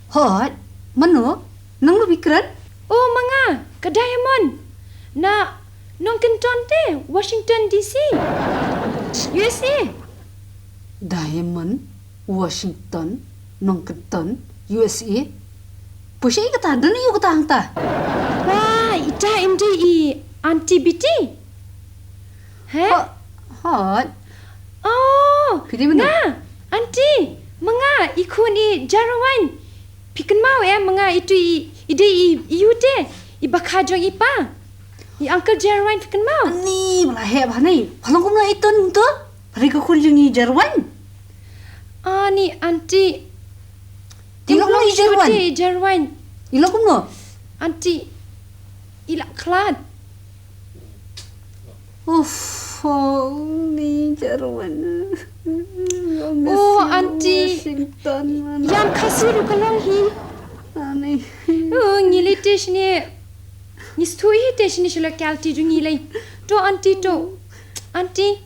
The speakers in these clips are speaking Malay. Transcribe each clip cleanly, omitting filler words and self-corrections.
Hot, mana? Nang lu pikiran? Oh, manga, ke Diamond. Na, nong kenton te, Washington DC. USA. Diamond, Washington, Nongkenton, USA. Pusing kata dan iyo kata hangta. Wah, ita MDI Auntie Biti. Hot. Oh, Pidi mana? Nga, Auntie, manga ikun jarawan. Pikan mau manga itu ide iu te. Ibakha jong ipa. Uncle jarawan pikan mau. Ni malah hebat ni. Kalau kau nak iton tu, mereka kau jangi jarwan. Ni Auntie. Ilo kau ni jarwan. Jarwan. Ilo kau no? Auntie, ilak kelat. Ni jarwan. Oh, Auntie. Washington mana? Yang kasih lu kalau hi. Ani. Oh, ngilite sini. Nistui te sini sila kalti ju ngilai. To Auntie to. Auntie.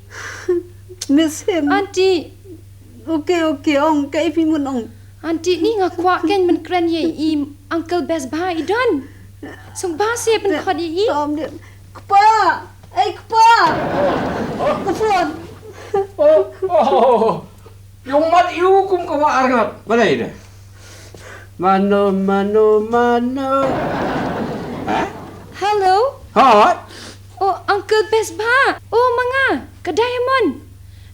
Miss him. Auntie. Okay, ong kay pimun ong. Auntie ni ngakwa kan men keren ye I Uncle Besbha I don. Sung basi pen khod I. Tom dia. Kepa. Kepa. Telepon. Yung mat iu kum ko arngat. Mana ini? Mano. Ha? Hello. Hot. Oh, Uncle Besbha. Oh, manga. Ke Diamond.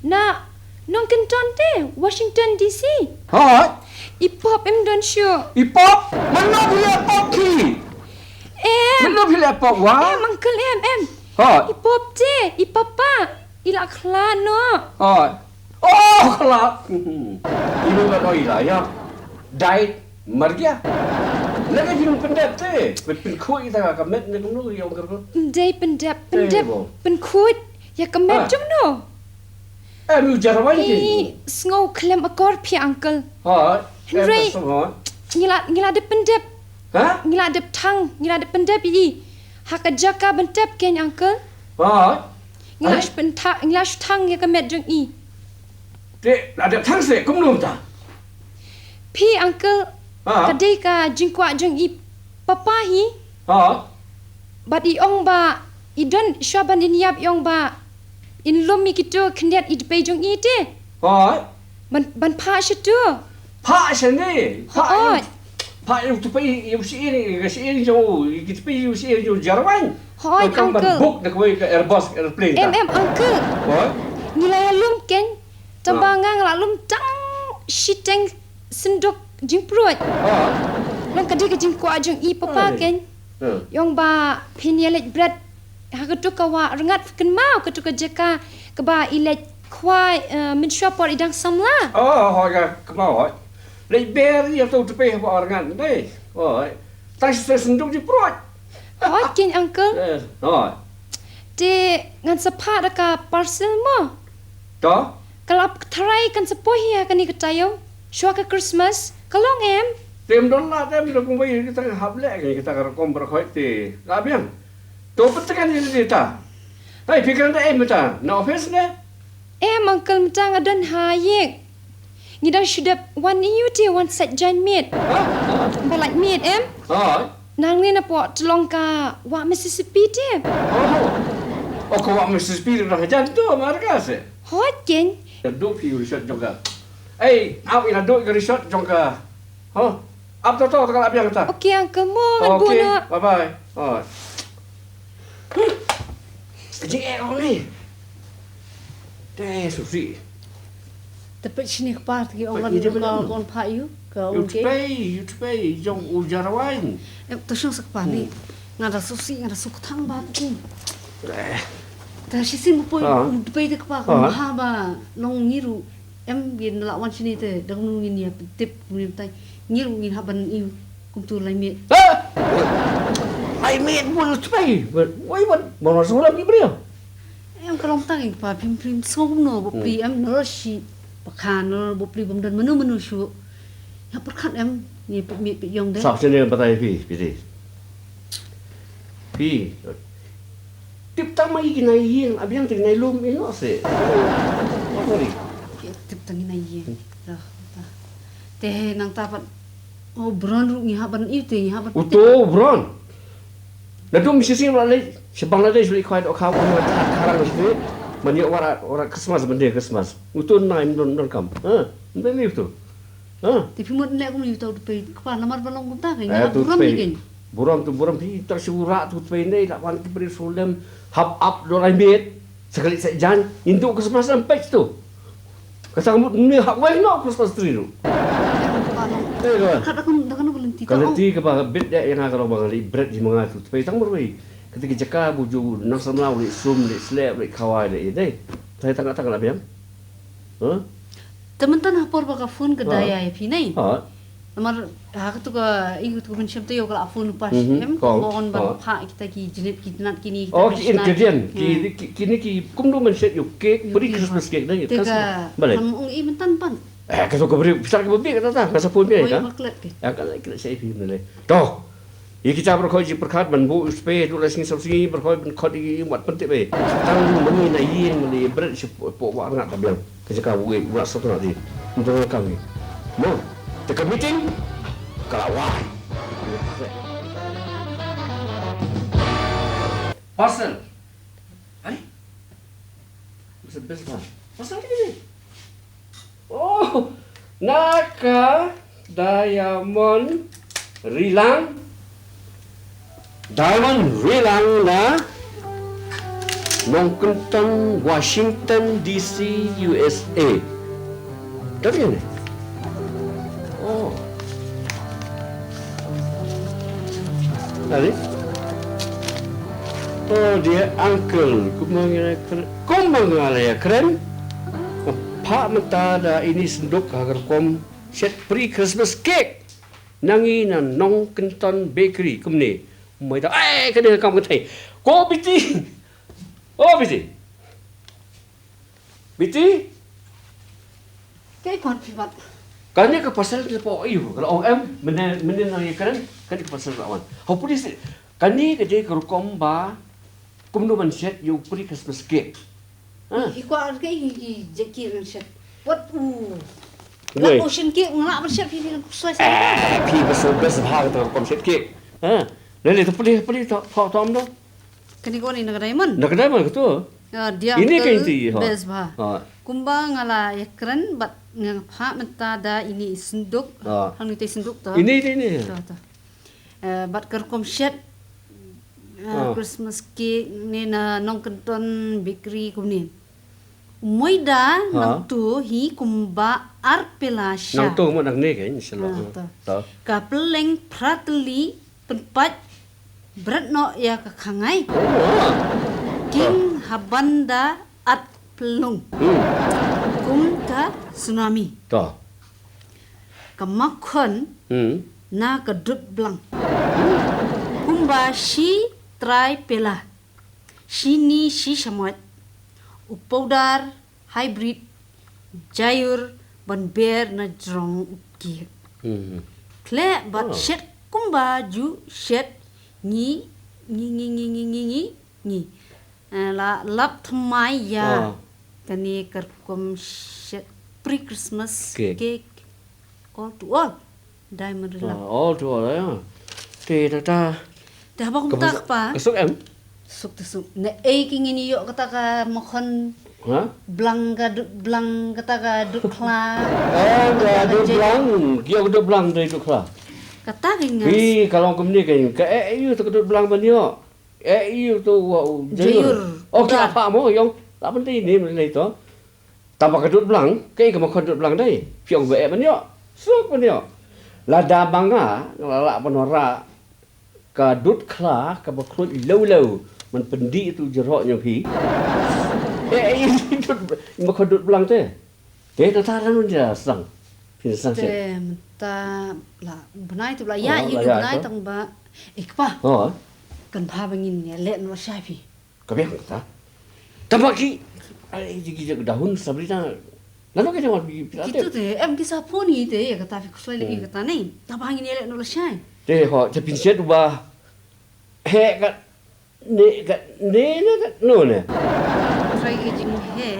Na nong kenton te Washington DC. Hot. Ipop don sure. Ipop. Mana bila pop ki? Mana bila pop wah? Uncle em. Hot. Ipop te. Ipapa. Ilak kelan no. Hot. Oh, kelap. Ibu tak tahu ilah ya. Died mergia. Lagi film pendek te. Penkui kita kamet ni kamu yang kerja. Day pendep penkut. Ya kemet jom no. Mu jarawan I ki. snow klem akor pi uncle. Hot. Henry. Ngila de pendep. Ha? Ngila de tang. Ngila de pendep I. Hak jaka bentep ken uncle. Hot. Ngila tang ya kemet jong I. Dek, ada tangse, kamu belum tak? Pi uncle. Kadai ka jingkwa jong I papa hi. Bat I ong ba I don syaban inyap yong ba in lomi kito kendiat I depay jong I te. Ban pa situ. Pa sini. Pa yang tu pergi yang si ini jauh, kita pergi yang si ini jauh jarawan. Uncle. Book nak pergi ke Airbus airplane. Uncle. Nilai lum ken. Tambangang lalum tang shiteng sendok jing perut. Long kadai ke jing kuat jong I papa ken. Yong ba pinyelet bread. Hagetu kawa rengat ken mau ketu ke jeka ke ba ilet kwai mensyapor idang samla. Hoga kemau. Lei ber yang tu pergi apa orang ni. Tak sendok jing perut. Ken uncle. De ngan sepat ka parcel mo. Dah. Kalau terai kan sepohi akan ikutayo. Syua ke Christmas. Kalong em. Tem dolar kumbai kita hablek kita kom berkhoi ti. Labian. Tu petekan ini kita. Hai pikiran dah mata. No offense ne. Uncle mtang adan hayek. Ngidang syudap one one set giant meat. Balak meat Nang ni na po telong ka wa Mississippi te. Kau wa Mississippi dah jantu marga se. Hot ken. Duduk di resort jongka. Awak ina duduk di resort jongka. Apa tu kalau apa yang kata? Okey, Uncle Mo, buna. Bye. Orang ni. Susi. Tapi sini kepat ki orang lagi kau pak you kau okey. You pay, jong ujarawan. Terus sekepat ni. Ngada susi, ngada sukutang batu. Dah sisi mupoi depai te kepak kau ba nong ngiru bin lawan sini te dang nungin ya tip punim tai ngiru ngin haban iu kum tu lai met. Lai met pun depai. Wai bon solam ni brio. Kalong tang pa pim som no bopli no si pakhan no bopli bom dan menu shu. Ya perkat ni mi yong de. Sa sini patai pi. Tip tama ikinay yin, abiyang tinay lum ino se. Sorry. Tip tangi na yin. Teh nang tapat oh bron ru ngi haban itu ngi haban. Uto bron. Nah tu mesti sih malai Bangladesh beli kuat okau orang karang sini. Mani orang Christmas benda Christmas. Uto naim don kam. Benda itu. Tapi mud nek kum itu pe kepala namar balong kum ta kayaknya buram ni kan. Buram di tersurat tu pe ni tak wan tu beri solam hap up dorai bet. Sekali sejan induk Christmas sampai tu. Kasang mud ni hak wei no Christmas tree tu. Kata kum lenti ta. Kalau ti ke bet yang kalau bangali bread di mangatu pe tang berwei. Ketika jaka buju nang samlau ni sum ni slap ni kawai ni deh. Saya tengah lah biam. Teman-teman hapor baka phone ke daya ya pinai. Namar hak tu ka igu tu mencem tu yo kala phone pas em kon ban pha kita ki jinat kini. Oh ki ingredient kini kum do men set yo cake beri Christmas cake dah ya. Boleh. Kamu i mentan pan. Kalau kau beri besar ke beri kata tak masa phone dia kan. Ya kalau kita saya film ni. Toh. Kita berkoi ji perkat ban bu spe tu lesing sopsi berkoi ban khot di mat pentik be. Tang meni na yin meni bread po wa ngat tablang. Ketika we buat satu nanti. Untuk kami. Mo. Tekan meeting. Kalawai. Parcel. Ani. Masa best lah. Parcel ni. Oh. Naka Diamond Rilang. Diamond Rilang na Moncton, Washington DC, USA. Dari ni? Oh. Dari? Oh dia uncle. Kumangalaya keren. Pak mentada ini senduk agar kom set pre Christmas cake. Nangi na Moncton Bakery kumni. Mới đó, cái này không có thể. Cô Biti. Biti. Biti. Cái con phi vật. Cái này cái pasal kita po iyo. Kalau em mình nói cái cái pasal lawan. How pun sih. Cái này cái dia kalau komba, kumno man set you pre Christmas cake. Ikwa cái jeki ran set. What La ocean cake ngala man set phi suai. Phi pasal besbha kita kom set cake. Lele tu pelih thau tom tu. Kini kau ni nak diamond. Nak diamond ke tu? Dia ini kan itu. Besbha. Kumba ngala yakran bat ngang pha mentada ini senduk. Hang ni senduk tu. Ini. Bat kerkom set Christmas cake ni na Nongkenton Bakery kumni. Moida nang tu hi kumba arpelasha. Nang tu mo nang ni kan insyaallah. Ka peleng pratli penpat berat no ya kekangai. King habanda at pelung. Kumta tsunami. Toh. Kemakon na kedut blang. Kumba si try pela. Sini si samot. Upodar hybrid jayur ban bear na drong ki. Kle bat shet kumba ju shet ni la lap thamai ya kani kerkom shet pre Christmas cake all to all diamond lap all to all ya te ta dah ba kum tak pa esok em suk ne king ini yo kata ka mokhon blang kata ka dukla duk blang kio duk blang dari dukla kata keng kalau kemni kan ke you tu duk blang banyo you tu jayur okey apa mo yong tak penting ni mulai tu tanpa kedut belang ke mokhon duk belang dai piong be banyo suk banyo lada banga lalak penora kadut kla ka baklut low man pendi tu jeroknya pi mokhon dut belang te ta taran dia sang pisang te ta la benai tu la ya you benai tang ba ikpa kan pha bangin ne let no sai pi ka biang ta tabaki ai ji daun sabrina lalu ke jangan itu te em kisah poni te ya kata fi kusai le kata nei ta bangin ne let no sai te ho te pinset ba he ka ne no ne try ke jing he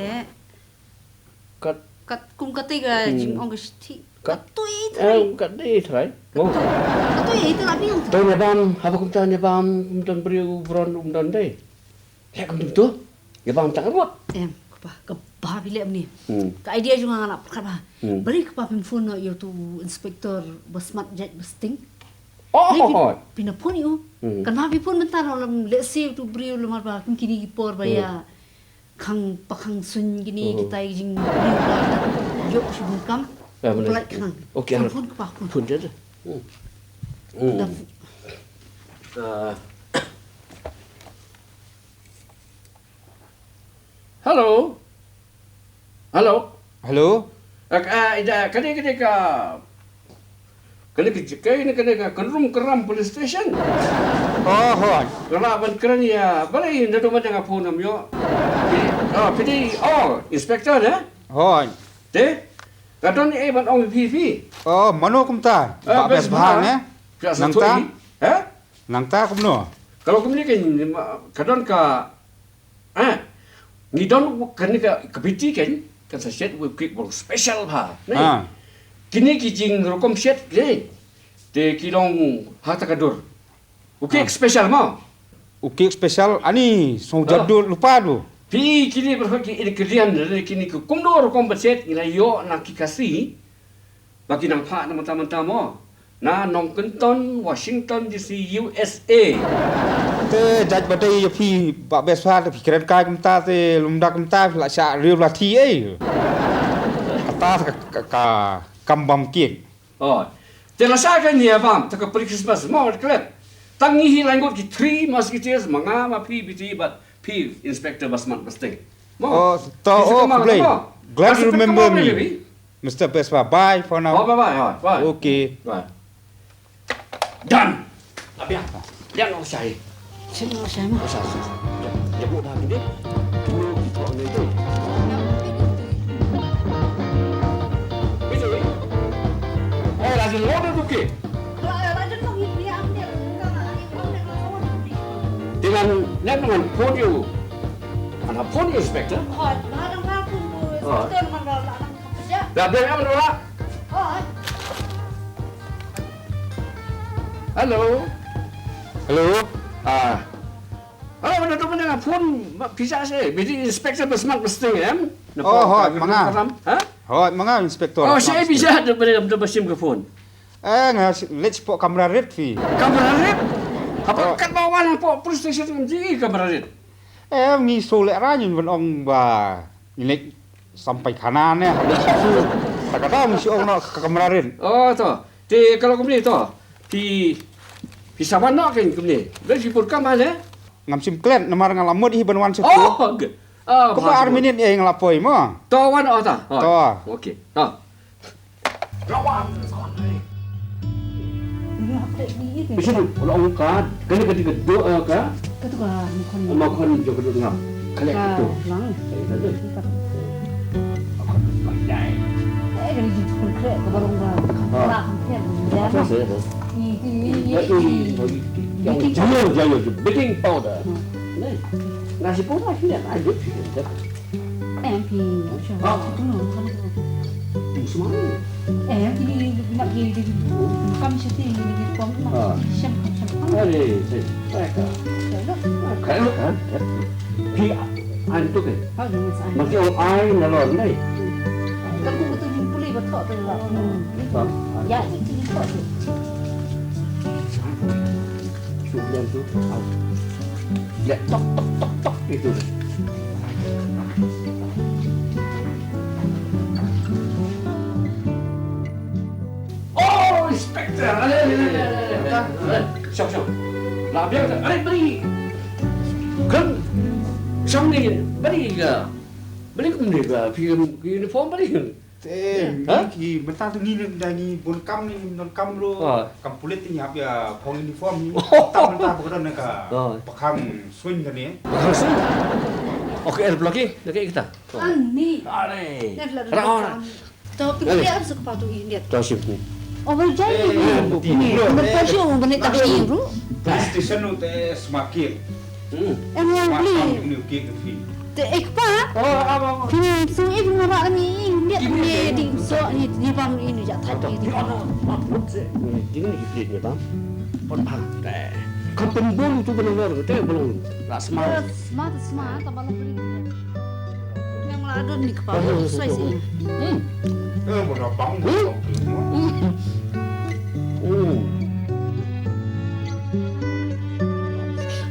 kat kum katiga jing ong ke sti Katui itu. Kat ni try. Oh. Katui itu lah biang. Tôi nhà bom, apa cũng ta nhà bom, cũng tân brio bron đòn đây. Lẽ cũng được tuh. Nhà bom chẳng ruột. Em, kepah bilik ni. Ka idea juga nak kepah. Beri kepah pemfun no yo tu inspektor besmat jet besting. Oh. Pinapun yo. Kan habi pun bentar dalam let's say tu beri lu marba kini gipor baya. Kang pakang sun gini kita jing beri lah. Yo sibuk kam. Pelak kang. Okey. Pun kepah pun. Pun je. Hello. Hello. Hello. Kani kenrum keram police station. Oh, hon. Kalau ban keren ya, balai nado man dengan phone am yo. Pidi inspector dah. Hon. Te. Kadon ni ban ong PV. Oh, mano kumta? Bah Besbha ne? Nangta? Nangta kumno? Kalau kami ni kadon ka ni don kan ni ka Biti kan sa set we quick bol special ha. Kini kijing rokom set ni. Te kilong hata kadur. Ukik special mo. Ukik special ani so jadul lupa tu. Pi kini berhaki ini kerjaan dari kini ke kumdo rokom set nilai yo nak kikasi bagi nampak teman-teman mo. Na nong Kenton, Washington DC, USA. Te jaj badai yo pi Bah Besbha te pikiran kai kumta te lumda kumta la sya real lati kata ka kambam kik. Oh. Terasa kan ya bam, tak per Christmas mau klep. Tangi hilanggot ki 3 musketeers manga ma pi Biti but pi inspector basman pasting. Oh, glad you remember me. Mr. Besbha, bye for now. Bye. Okay. Bye. Done. Abia. Lihat orang saya. Saya mah. Dia buat dah gini. Dulu kita orang itu. Biti. Lagi loader tu ke? Dengan podium. Mana podium inspector? Dah biar apa dulu? Hello. Halo, mana tu mana phone bisa saya. Biti inspector besmat besting em. Oh, hot, manga. Hot, manga inspector. Oh, saya bisa daripada besim ke phone. Let's put kamera red fi. Kamera red? Apa kat bawah lah pok police station MG kamera red. Ni solek ranyun ban ong ba. Ini sampai kanan ya. Tak kata mesti ong nak ke kamera red. Oh, tu. Di kalau kami tu. Di saban nak kan kami. Dah sipur kam ada. Ngam sim klen namar ngalamut hi banwan setu. Oh, ke. Ko ba arminit ngalapoi mo. Tawan ta. To. Okey. Lawan. Bisa tu, orang kan, kena ketika doa ka. Ketua Makan juga duduk ngam. Kali itu. Lang. Ada. Makan pandai. Dari jepun ke barang ba. Lah hampir. Apa saya? Jangan. Baking powder. Nasi pun masih ada. MP. Semua. Ini nak pergi kami syuting di pom macam. Ada. Kalau kan. Pi antuk ke? Masih orang air nalon ni. Kamu betul jumpa lagi betul tu lah. Ya, itu betul tu. Sudah tu. Ya, tok itu. Inspector, siap. Lah biar beri. Kan, siapa ni beri ke? Beri ke uniform beri. Ki bentar tu ni ni bon kam lo. Kam pulit ni hab ya pong uniform ni. Bentar bekedon ka. Pakam swing kan ni. Okey, air blocking dekat kita. Ni. Are. Rawan. Tapi dia harus kepatu ini. Tasib ni. Overjaya ni. Berpassion benih taksi bro. Station tu semakin. Yang beli. Ni okey ke fi. Ekpa. Oh, apa? So ibu ngara ni lihat ni di so ni Ni bang ini jak tak ini. Ini giflit ni bang. Pon bang. Kau pembulu tu benar-benar tu belum. Tak smart. Smart, tak balong beli. Yang ada ni kepala sesuai sini. Mana bang?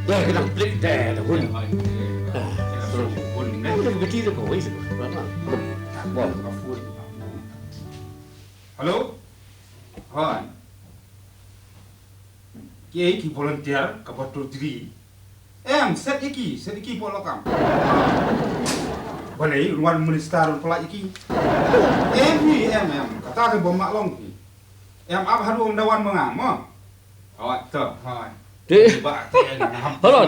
Ya, kena beli dah. Pun. Udah begitu tu kau, is. Halo? Hai. Ki volunteer ka patul diri. Set iki polo kam. Balai ruan minister pula iki. Kata ke bomak long ki. Ab haru dawan mengam. Awak tu, hai. Halo.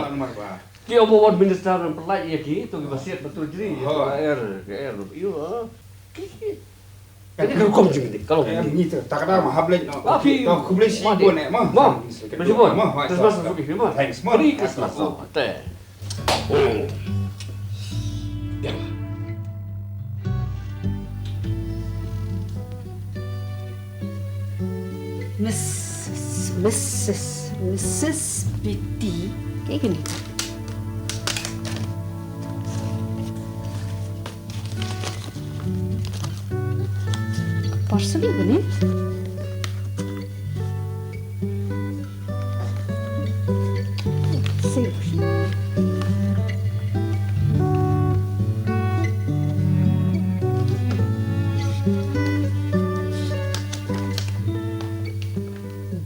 Ki omongan minister pelai ya ki tu basiat betul diri. KR. Iyo. Ini kalau kau jadi kalau ni tu tak ada mah hablek. Tapi aku boleh sih pun mah. Masih pun. Terus masuk pergi firman. Thanks. Mari Christmas. Teh. Mrs. Biti kayak gini. Parcel ini nih.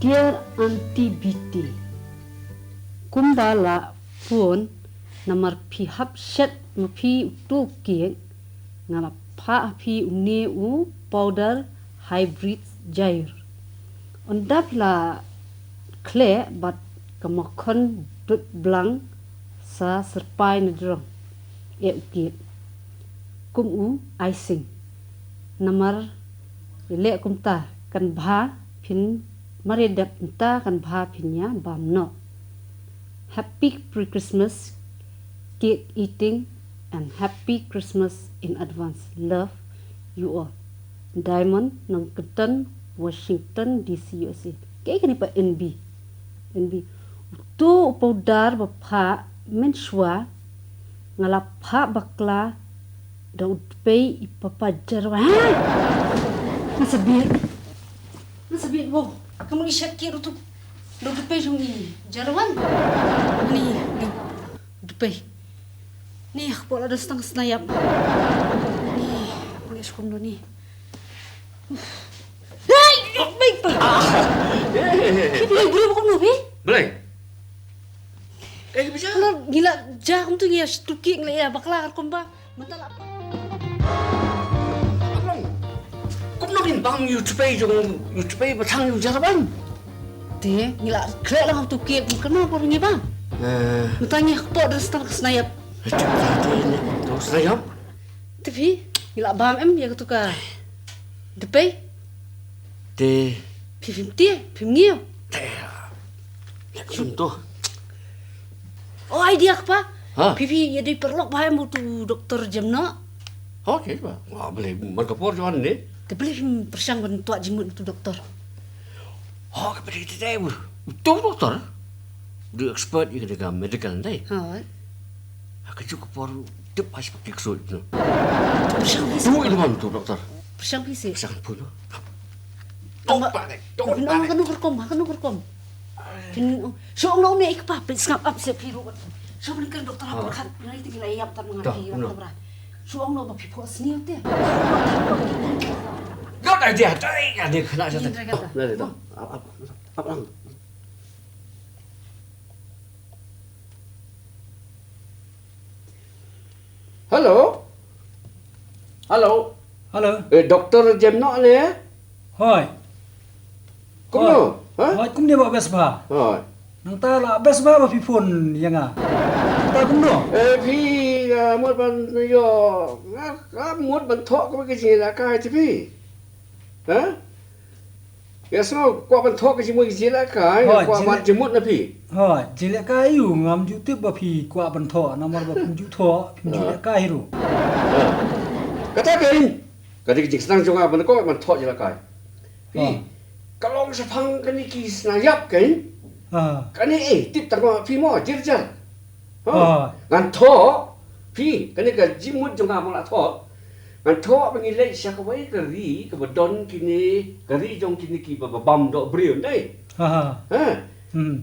Dear Auntie Biti, kumbala phone namar pi hap shet ma pi tu kiek ngala pa pi une u powder hybrid jair. Undap la kle bat kemakon dut blang sa serpai nedrong e kiek. Kum u icing namar le kumta kan bha pin Maredap entah kan bhapinya bamno. Happy pre-Christmas cake eating and happy Christmas in advance. Love you all. Diamond ng Kenton, Washington DC USA. Kaya kani pa NB. Tu powder bapa mensua ngalapha bakla daud pay ipapajar. Nasabit wow. Kamu isyakir tu dupay jong ni jarawan ni dupay ni ako ada setang senayap ni sekum do ni hey baik pa boleh bukan no be Boleh. Bisa. Kalau gila jam tu ya stuki ngla ya bakla kon ba mentala Rin bang YouTube batang you jaraban. Te ngila kre lang tu ke kenapa por ni bang? Mentanya po ada setang senayap. Kau senayap? Tapi ngila bam ya tu ka. Depay Te. Pim ngio. Contoh. Oh idea apa? Ha? Pipi ya di perlok bahaya mu tu doktor Jemno. Okey ba. Wah boleh merkapor jawan ni. Tapi persang bentuk jimut tu doktor. Oh kepada kita tahu. Betul doktor. Dia expert ia kena medical ni. Ha. Aku cukup baru tip pas piksul tu. Persang Tu bisa. ilmu tu doktor. Persang bisa. Sangat pun. Tong kanu kerkom. Pin so ngau ni ikpa pin skap up se piru. So belikan doktor apa kan? Ngai tinggal ayam tan mengaji doktor. So ngau ba pipo sniu te. Good idea. Dia kena jatuh. Nanti tu. Apa? Hello. Doktor Jemno ni eh? Hoi. Kumno? Hoi, kum dia buat besbha. Hoi. Nang ta la besbha ba pipun yang ah. Ta kum no. Phi một ban yo, một ban thọ có cái gì là cái thì phi. Hả? Cái sao qua ban thọ cái gì là cái, qua ban chỉ một là phi. Hoi, jile ka yu ngam YouTube ba phi kwa ban tho, namar ba pun ju tho, pun jile ka hiru. Kata kain. Kadi jing senang jonga man ko man thot jela kai. Pi. Kalong sepang kani ki snayap kan. Kani tip tang pi mo jirjal. Ngan tho pi kani ka jimut jonga mo la tho. Ngan tho bangi le sya ka wai ka ri ka bodon kini ka ri jong kini ki ba bam do brion dai.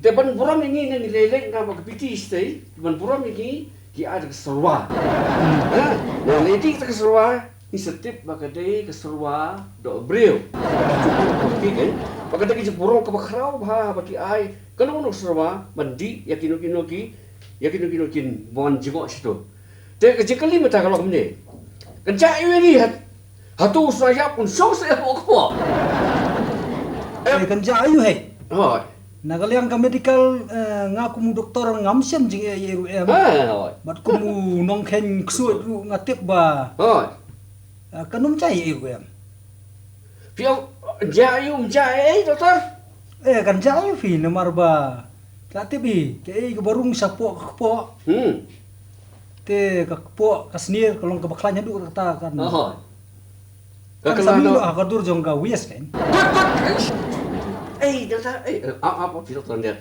Te ban buram ini ni lele ngam ka Biti stay. Ban buram ini ki ada keserwa. Nah, lady kita keserwa, ni setip bakadai keserwa do brio. Cukup kan? Bakadai kita burung ke bakrau bah bagi ai. Kalau nak keserwa, mandi yakin kin bon jengok situ. Te kali mata kalau kemne. Kencak ini hatu saya pun so saya kok. Kencak ayu he. Oh. Nagaliang ka medical ngaku mu doktor ngamsiam jing yeru em. Bat ko mu nong khen ksuat ru ngatip ba. Kanum cai yeru em. Pio jayu jai doktor. Kan jayu fi nomor ba. Latibi ke barung sapo kepo. Te ka kepo ka snir kalong ka baklanya du kata kan. Kan sami do akadur jong ka wies kan. Doktor, apa doktor dia?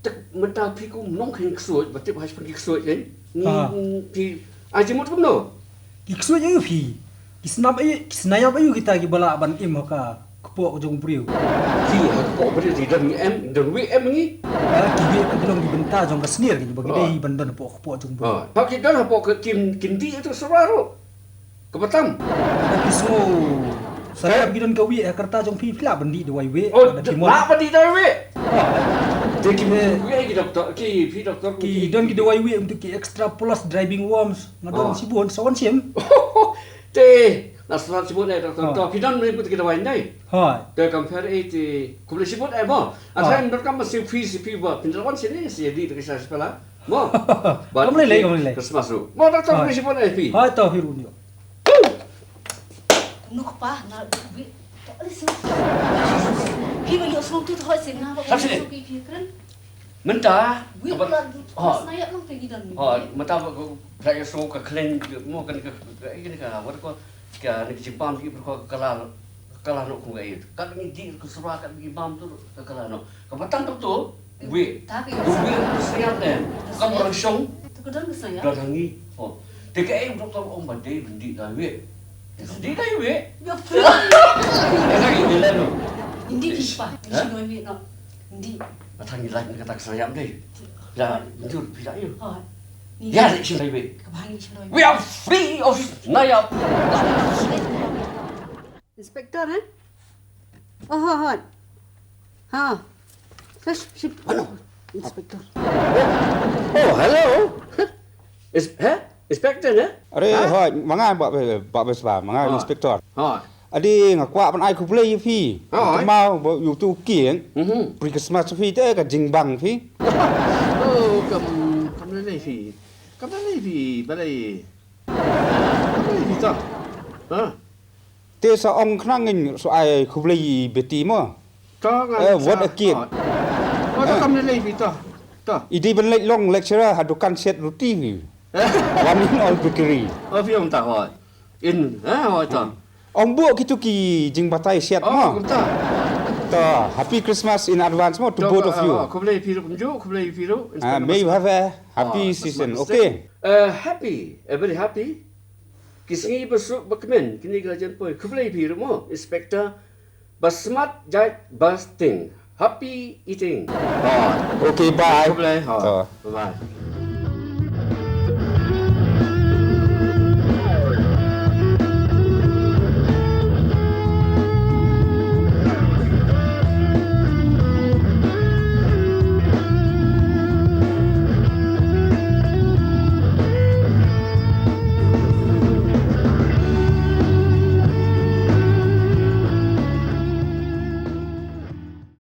Tak mentah piku nong keng kesuat, betul harus pergi kesuat kan? Ni aja mut pun no. Kiksuat ayu fi. Kisnayap ayu kita ki bala ban im ka kepo jong priu. Fi kepo beri di dan WM ni. Ki belum dibenta jong ka snir ki bagi dei bandan kepo jong priu. Pak kita lah pok kindi itu sebaru. Kebetam. Tapi semua saya gidan ka wi kerta jong pi pila bandi de wai we. Nak bandi de we. Jadi we doktor ki don ki de wai we untuk ki extra plus driving worms ngadon sibon sawan sim. Te nasrat sibon doktor ki don me kita wai nai. Te compare te kubli sibon mo. Athan kam masih pi ba pindawan sini si di kisah sepala. Mo. Kamu lei. Christmas ru. Mo doktor kubli sibon pi. Tahu hirunyo. Nuk pa na bi. Pi ba yo slong tu thoi sin na ba. Pi kren. Mentah. Wi la snaya lang te gidan. Mentah saya so ka klen mo kan ini ka wat ko ka ni simpam ki ko kala no ku ga it. Kan ni di ko surah kan gi bam tu kala no. Ka batang tu wi. Tapi Tu wi snaya ne. Kan orang song. tu kedan snaya. Datang ni. Te ka doktor om bande bindi ka wi. Di kayu we. Yo. Lagi ni lalu. Indi pa. Isi no mi no. Indi. Batang ni lagi kata saya deh. Ya, jujur tidak you. Ni. Ya, sini we. Kebangi sino. We are free of nayap. Inspektor Oh. Ha. Sip. Inspektor. Oh, hello. Inspektor Are manga Pak Besbha, manga inspektor. Adi ngakwa pan ai ku play fi. Mau yu tu kieng. Pri Christmas fi te ka jingbang fi. Oh, kam le fi. Kam le fi balai. Kam le fi ta. Te sa ong knangin so ai ku play Biti mo. What a kid. Oh, kam le fi ta. Idi ben lek long lecturer hadukan set ruti fi. One in all bakery. Oh, fi om ta ho. In, ho ta. Ong buat gitu ki jing batai set mo. Ta, happy Christmas in advance mo to both of you. Kublai piru kunju, kublai piru. May you have a happy season, okay? Happy, very happy. Kisingi besuk bakmen, kini gajan poi. Kublai piru mo, inspector. Basmat jait basting. Happy eating. Okay, bye. Kublai, bye.